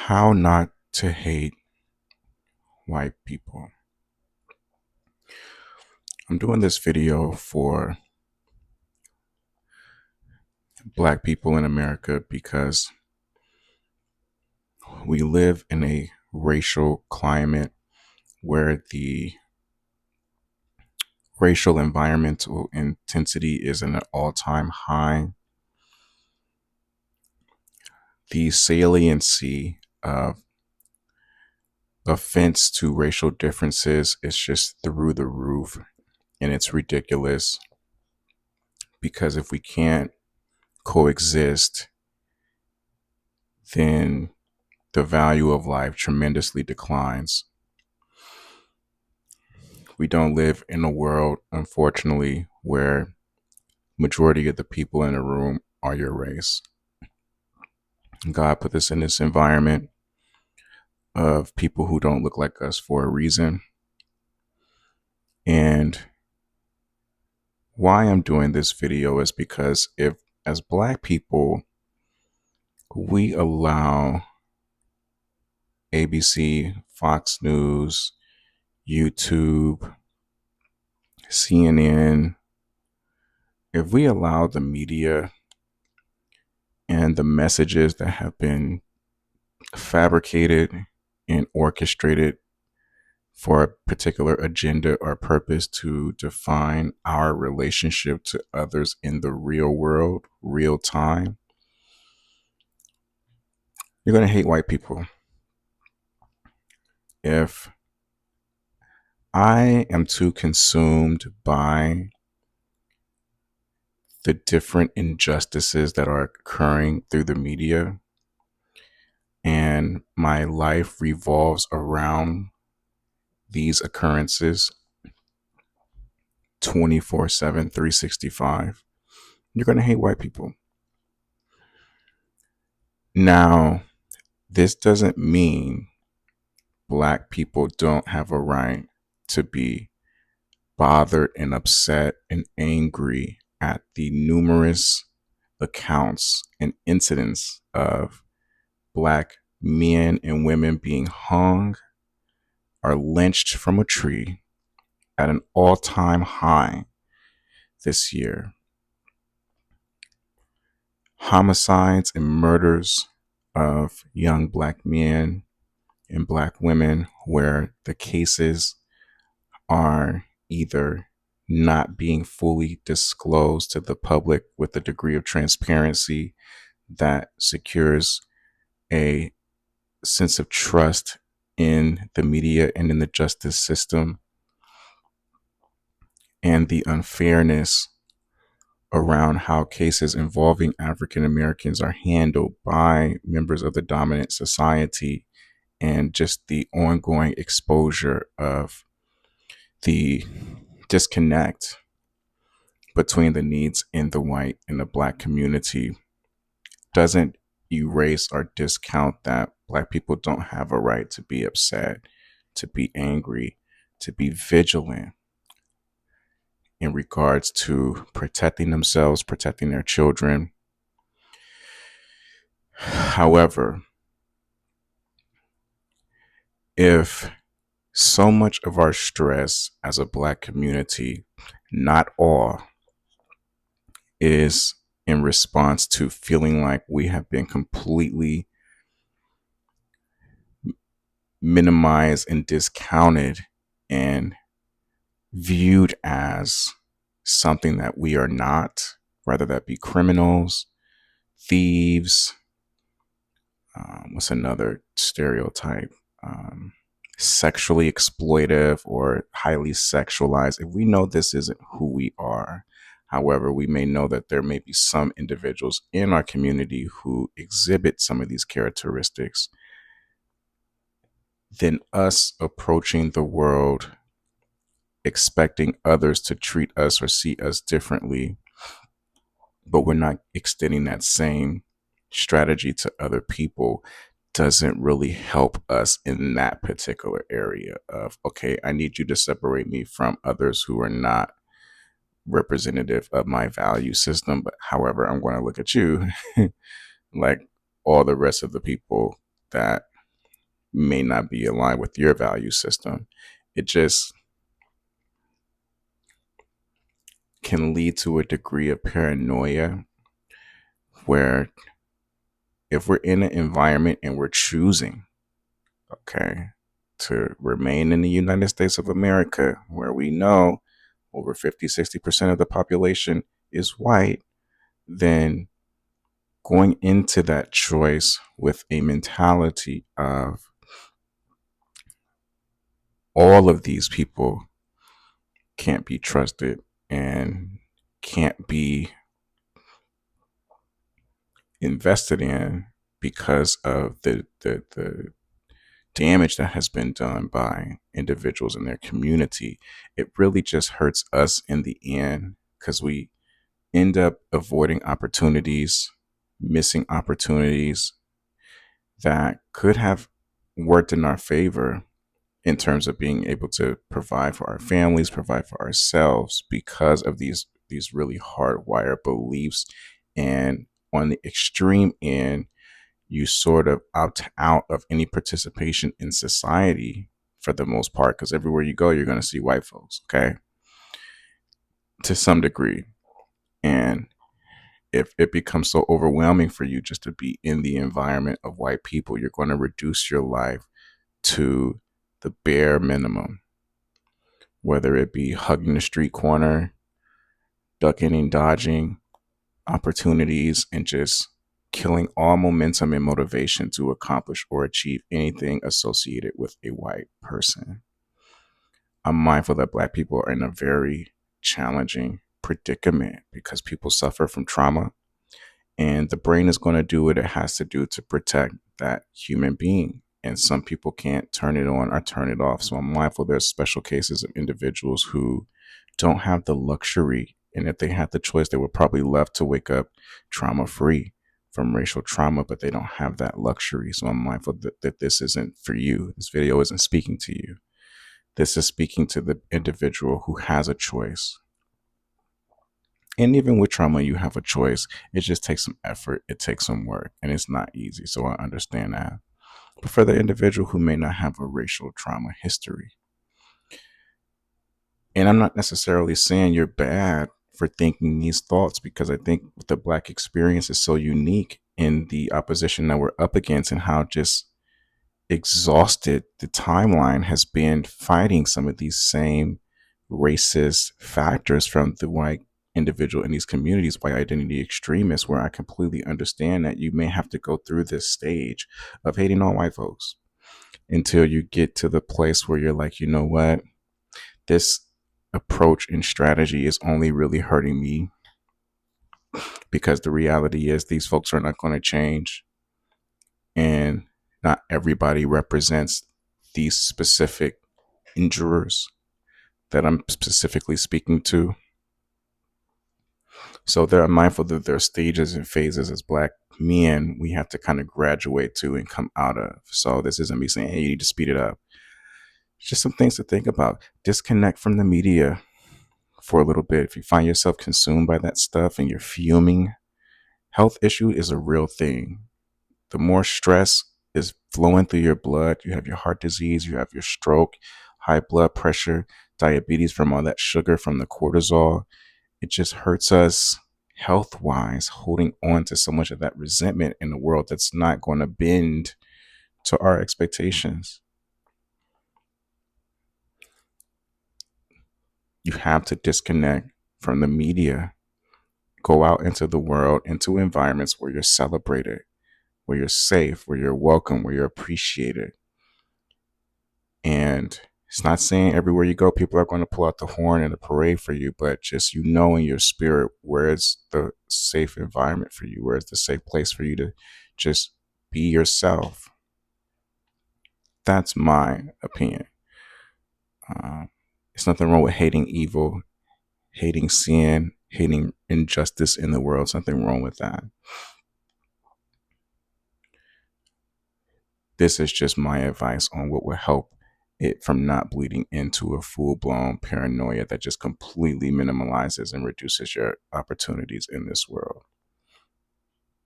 How not to hate white people. I'm doing this video for black people in America because we live in a racial climate where the racial environmental intensity is at an all-time high. The saliency of offense to racial differences is just through the roof, and it's ridiculous because if we can't coexist, then the value of life tremendously declines. We don't live in a world, unfortunately, where majority of the people in a room are your race. God put us in this environment of people who don't look like us for a reason. And why I'm doing this video is because if, as black people, we allow ABC, Fox News, YouTube, CNN, if we allow the media and the messages that have been fabricated and orchestrated for a particular agenda or purpose to define our relationship to others in the real world, real time, you're going to hate white people. If I am too consumed by the different injustices that are occurring through the media, and my life revolves around these occurrences 24/7, 365, you're going to hate white people. Now, this doesn't mean black people don't have a right to be bothered and upset and angry at the numerous accounts and incidents of black men and women being hung or lynched from a tree at an all-time high this year. Homicides and murders of young black men and black women where the cases are either not being fully disclosed to the public with a degree of transparency that secures a sense of trust in the media and in the justice system, and the unfairness around how cases involving African Americans are handled by members of the dominant society, and just the ongoing exposure of the disconnect between the needs in the white and the black community doesn't erase or discount that black people don't have a right to be upset, to be angry, to be vigilant in regards to protecting themselves, protecting their children. However, if so much of our stress as a black community, not all, is in response to feeling like we have been completely minimized and discounted and viewed as something that we are not, whether that be criminals, thieves, what's another stereotype? Sexually exploitive or highly sexualized. If we know this isn't who we are, however, we may know that there may be some individuals in our community who exhibit some of these characteristics, then us approaching the world expecting others to treat us or see us differently, but we're not extending that same strategy to other people, doesn't really help us in that particular area of, okay, I need you to separate me from others who are not representative of my value system. But however, I'm going to look at you like all the rest of the people that may not be aligned with your value system. It just can lead to a degree of paranoia where if we're in an environment and we're choosing, okay, to remain in the United States of America, where we know over 50, 60% of the population is white, then going into that choice with a mentality of all of these people can't be trusted and can't be invested in because of the damage that has been done by individuals in their community, it really just hurts us in the end because we end up avoiding opportunities, missing opportunities that could have worked in our favor in terms of being able to provide for our families, provide for ourselves because of these really hardwired beliefs. And on the extreme end, you sort of opt out of any participation in society for the most part, because everywhere you go, you're going to see white folks, okay, to some degree. And if it becomes so overwhelming for you just to be in the environment of white people, you're going to reduce your life to the bare minimum, whether it be hugging the street corner, ducking and dodging opportunities, and just killing all momentum and motivation to accomplish or achieve anything associated with a white person. I'm mindful that Black people are in a very challenging predicament because people suffer from trauma, and the brain is going to do what it has to do to protect that human being. And some people can't turn it on or turn it off. So I'm mindful there's special cases of individuals who don't have the luxury. And if they had the choice, they would probably love to wake up trauma free from racial trauma, but they don't have that luxury. So I'm mindful that this isn't for you. This video isn't speaking to you. This is speaking to the individual who has a choice. And even with trauma, you have a choice. It just takes some effort. It takes some work, and it's not easy. So I understand that. But for the individual who may not have a racial trauma history, and I'm not necessarily saying you're bad for thinking these thoughts, because I think the Black experience is so unique in the opposition that we're up against and how just exhausted the timeline has been fighting some of these same racist factors from the white individual in these communities, white identity extremists, where I completely understand that you may have to go through this stage of hating all white folks until you get to the place where you're like, you know what, this approach and strategy is only really hurting me, because the reality is these folks are not going to change, and not everybody represents these specific injurers that I'm specifically speaking to. So they're mindful that there are stages and phases as Black men we have to kind of graduate to and come out of. So this isn't me saying, hey, you need to speed it up. It's just some things to think about. Disconnect from the media for a little bit. If you find yourself consumed by that stuff and you're fuming, health issue is a real thing. The more stress is flowing through your blood, you have your heart disease, you have your stroke, high blood pressure, diabetes from all that sugar from the cortisol. It just hurts us health wise, holding on to so much of that resentment in a world that's not going to bend to our expectations. You have to disconnect from the media. Go out into the world, into environments where you're celebrated, where you're safe, where you're welcome, where you're appreciated. And it's not saying everywhere you go, people are going to pull out the horn and a parade for you, but just, in your spirit, where is the safe environment for you? Where is the safe place for you to just be yourself? That's my opinion. It's nothing wrong with hating evil, hating sin, hating injustice in the world. There's nothing wrong with that. This is just my advice on what will help it from not bleeding into a full-blown paranoia that just completely minimalizes and reduces your opportunities in this world.